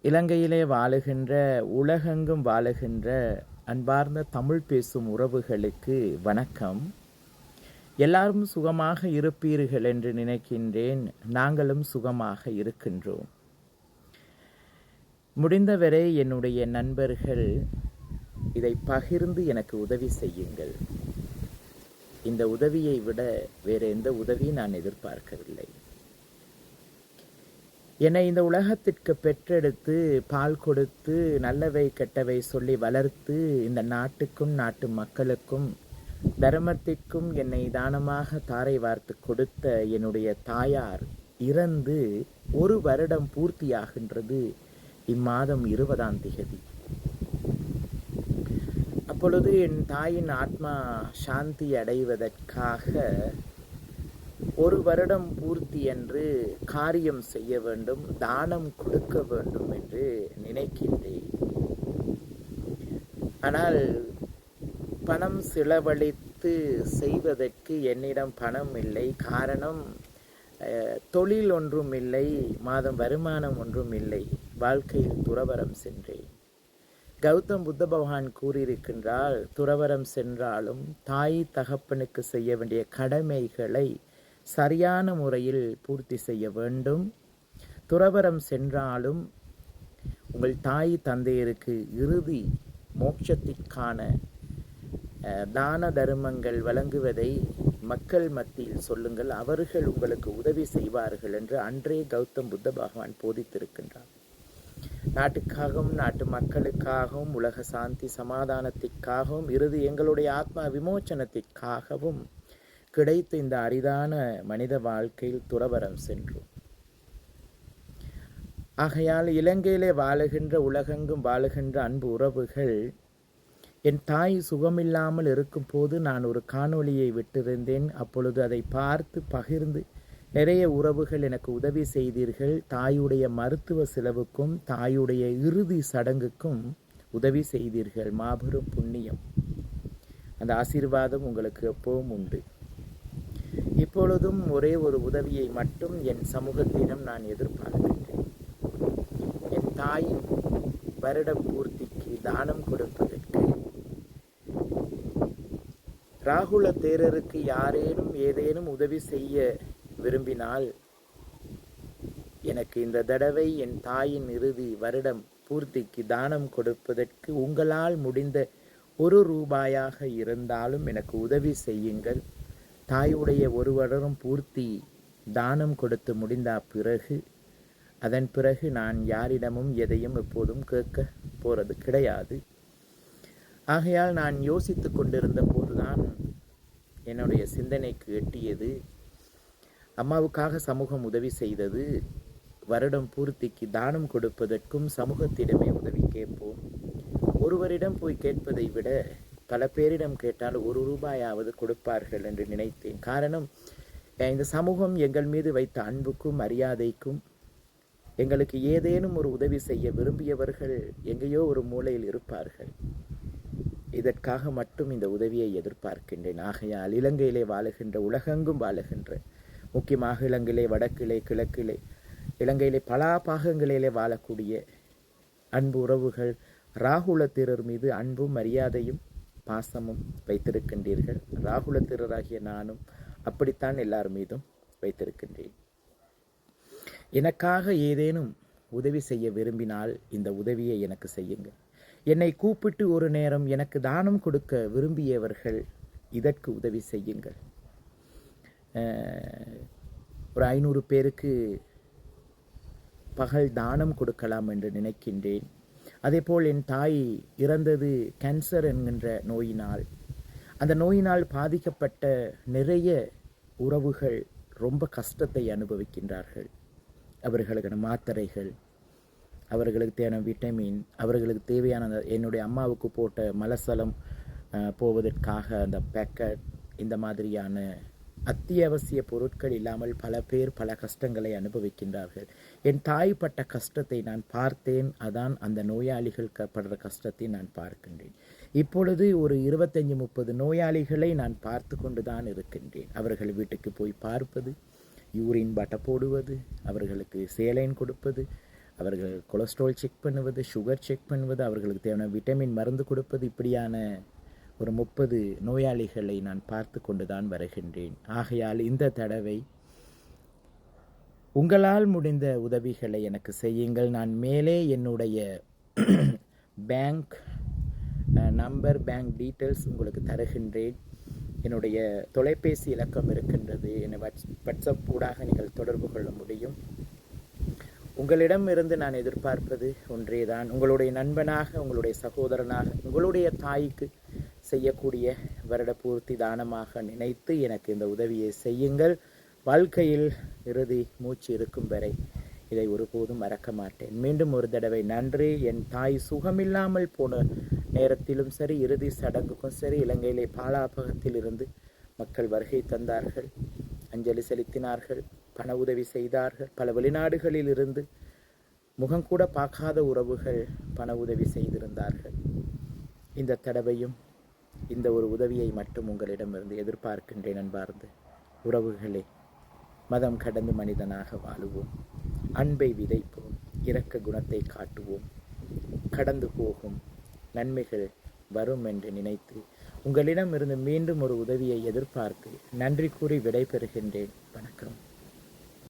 இலங்கையிலே வாழுகின்ற உலகெங்கும் வாழுகின்ற அன்பார்ந்த தமிழ் பேசும் உறவுகளுக்கு வணக்கம். எல்லாரும் சுகமாக இருப்பீர்கள் என்று நினைக்கின்றேன். நாங்களும் சுகமாக இருக்கின்றோம். முடிந்தவரை என்னுடைய நண்பர்கள் இதை பகிர்ந்து எனக்கு உதவி செய்யுங்கள். இந்த உதவியை விட வேறு எந்த உதவியும் நான் எதிர்பார்க்கவில்லை. என்னை இந்த உலகத்திற்கு பெற்றெடுத்து பால் கொடுத்து நல்லவை கெட்டவை சொல்லி வளர்த்து இந்த நாட்டுக்கும் நாட்டு மக்களுக்கும் தர்மத்திற்கும் என்னை தானமாக தாரை வார்த்து கொடுத்த என்னுடைய தாயார் இறந்து 1 வருடம் பூர்த்தியாகின்றது. இம்மாதம் 20ஆம் தேதி. அப்பொழுது என் தாயின் ஆத்மா சாந்தி அடைவதற்காக 1 வருடம் பூர்த்தி என்று காரியம் செய்ய வேண்டும், தானம் கொடுக்க வேண்டும் என்று நினைக்கின்றேன். ஆனால் பணம் செலவழித்து செய்வதற்கு என்னிடம் பணம் இல்லை. காரணம், தொழில் ஒன்றும் இல்லை, மாதம் வருமானம் ஒன்றும் இல்லை. வாழ்க்கையில் துறவரம் சென்றேன். கௌதம் புத்த பகவான் கூறியிருக்கின்றால், துறவரம் சென்றாலும் தாய் தகப்பனுக்கு செய்ய வேண்டிய கடமைகளை சரியான முறையில் பூர்த்தி செய்ய வேண்டும். துறவரம் சென்றாலும் உங்கள் தாய் தந்தையருக்கு இறுதி மோட்சத்திற்கான தான தர்மங்கள் வழங்குவதை மக்கள் மத்தியில் சொல்லுங்கள், அவர்கள் உங்களுக்கு உதவி செய்வார்கள் என்று அன்றே கௌதம் புத்த பகவான் போதித்திருக்கின்றார். நாட்டுக்காகவும் நாட்டு மக்களுக்காகவும் உலக சாந்தி சமாதானத்திற்காகவும் இறுதி எங்களுடைய ஆத்மா விமோச்சனத்திற்காகவும் கிடைத்த இந்த அரிதான மனித வாழ்க்கையில் துறவரம் சென்றோம். ஆகையால் இலங்கையிலே வாழுகின்ற உலகெங்கும் வாழுகின்ற அன்பு உறவுகள், என் தாய் சுகமில்லாமல் இருக்கும் போது நான் ஒரு காணொளியை விட்டிருந்தேன். அப்பொழுது அதை பார்த்து பகிர்ந்து நிறைய உறவுகள் எனக்கு உதவி செய்தீர்கள். தாயுடைய மருத்துவ செலவுக்கும் தாயுடைய இறுதி சடங்குக்கும் உதவி செய்தீர்கள். மாபெரும் புண்ணியம். அந்த ஆசீர்வாதம் உங்களுக்கு எப்பவும் உண்டு. இப்பொழுதும் ஒரே ஒரு உதவியை மட்டும் என் சமூகத்திடம் நான் எதிர்பார்க்கின்றேன். என் தாயின் வருட பூர்த்திக்கு தானம் கொடுப்பதற்கு ராகுல தேரருக்கு யாரேனும் ஏதேனும் உதவி செய்ய விரும்பினால், எனக்கு இந்த தடவை என் தாயின் இறுதி வருடம் பூர்த்திக்கு தானம் கொடுப்பதற்கு உங்களால் முடிந்த 1 ரூபாயாக இருந்தாலும் எனக்கு உதவி செய்யுங்கள். தாயுடைய 1 வருடம் பூர்த்தி தானம் கொடுத்து முடிந்த பிறகு, அதன் பிறகு நான் யாரிடமும் எதையும் எப்போதும் கேட்க போறது கிடையாது. ஆகையால் நான் யோசித்து கொண்டிருந்த போதுதான் என்னுடைய சிந்தனைக்கு எட்டியது, அம்மாவுக்காக சமூகம் உதவி செய்தது, வருடம் பூர்த்திக்கு தானம் கொடுப்பதற்கும் சமூகத்திடமே உதவி கேட்போம். ஒருவரிடம் போய் கேட்பதை விட பல பேரிடம் கேட்டால் 1 ரூபாயாவது கொடுப்பார்கள் என்று நினைத்தேன். காரணம், இந்த சமூகம் எங்கள் மீது வைத்த அன்புக்கும் மரியாதைக்கும், எங்களுக்கு ஏதேனும் ஒரு உதவி செய்ய விரும்பியவர்கள் எங்கேயோ ஒரு மூலையில் இருப்பார்கள். இதற்காக மட்டும் இந்த உதவியை எதிர்பார்க்கின்றேன். ஆகையால் இலங்கையிலே வாழுகின்ற உலகெங்கும் வாழுகின்ற, முக்கியமாக இலங்கையிலே வடக்கிலே கிழக்கிலே இலங்கையிலே பல பாகங்களிலே வாழக்கூடிய அன்பு உறவுகள் ராகுல தேரர் மீது அன்பும் மரியாதையும் பாசமும் வைத்திருக்கின்றீர்கள். ராகுல தேரராகிய நானும் அப்படித்தான் எல்லார் மீதும் வைத்திருக்கின்றேன். எனக்காக ஏதேனும் உதவி செய்ய விரும்பினால் இந்த உதவியை எனக்கு செய்யுங்கள். என்னை கூப்பிட்டு ஒரு நேரம் எனக்கு தானம் கொடுக்க விரும்பியவர்கள் இதற்கு உதவி செய்யுங்கள். ஒரு 500 பேருக்கு பகல் தானம் கொடுக்கலாம் என்று நினைக்கின்றேன். அதேபோல் என் தாய் இறந்தது கேன்சர் என்கின்ற நோயினால். அந்த நோயினால் பாதிக்கப்பட்ட நிறைய உறவுகள் ரொம்ப கஷ்டத்தை அனுபவிக்கின்றார்கள். அவர்களுக்கான மாத்திரைகள், அவர்களுக்கு தேவையான விட்டமின், அவர்களுக்கு தேவையான என்னுடைய அம்மாவுக்கு போட்ட மலசலம் போவதற்காக அந்த பேக்கெட், இந்த மாதிரியான அத்தியாவசிய பொருட்கள் இல்லாமல் பல பேர் பல கஷ்டங்களை அனுபவிக்கின்றார்கள். என் தாய் பட்ட கஷ்டத்தை நான் பார்த்தேன். அதான் அந்த நோயாளிகள் படுற கஷ்டத்தை நான் பார்க்கின்றேன். இப்பொழுது ஒரு 25-30 நோயாளிகளை நான் பார்த்து கொண்டுதான் இருக்கின்றேன். அவர்கள் வீட்டுக்கு போய் பார்ப்பது, யூரின் பட்டை போடுவது, அவர்களுக்கு சேலைன் கொடுப்பது, அவர்கள் கொலஸ்ட்ரால் செக் பண்ணுவது, சுகர் செக் பண்ணுவது, அவர்களுக்கு தேவையான விட்டமின் மருந்து கொடுப்பது, இப்படியான ஒரு 30 நோயாளிகளை நான் பார்த்து கொண்டு தான் வருகின்றேன். ஆகையால் இந்த தடவை உங்களால் முடிந்த உதவிகளை எனக்கு செய்யுங்கள். நான் மேலே என்னுடைய பேங்க் நம்பர், பேங்க் டீட்டெயில்ஸ் உங்களுக்கு தருகின்றேன். என்னுடைய தொலைபேசி இலக்கம் இருக்கின்றது. என்னை வாட்ஸ்அப் ஊடாக நீங்கள் தொடர்பு கொள்ள முடியும். உங்களிடம் இருந்து நான் எதிர்பார்ப்பது ஒன்றேதான், உங்களுடைய நண்பனாக, உங்களுடைய சகோதரனாக, உங்களுடைய தாய்க்கு செய்யக்கூடிய வருட பூர்த்தி தானமாக நினைத்து எனக்கு இந்த உதவியை செய்யுங்கள். வாழ்க்கையில் இறுதி மூச்சு இருக்கும் வரை இதை ஒருபோதும் மறக்க மாட்டேன். மீண்டும் ஒரு தடவை நன்றி. என் தாய் சுகமில்லாமல் போன நேரத்திலும் சரி, இறுதி சடங்குக்கும் சரி, இலங்கையிலே பாலாபகத்தில் இருந்து மக்கள் வருகை தந்தார்கள், அஞ்சலி செலுத்தினார்கள், பண உதவி செய்தார்கள். பல வெளிநாடுகளில் இருந்து முகங்கூட பார்க்காத உறவுகள் பண உதவி செய்திருந்தார்கள். இந்த தடவையும் இந்த ஒரு உதவியை மட்டும் உங்களிடமிருந்து எதிர்பார்க்கின்றேன். அன்பார்ந்த உறவுகளே, மதம் கடந்து மனிதனாக வாழுவோம், அன்பை விதைப்போம், இரக்க குணத்தை காட்டுவோம். கடந்து போகும் நன்மைகள் வரும் என்று நினைத்து உங்களிடமிருந்து மீண்டும் ஒரு உதவியை எதிர்பார்த்து நன்றி கூறி விடைபெறுகின்றேன். வணக்கம்.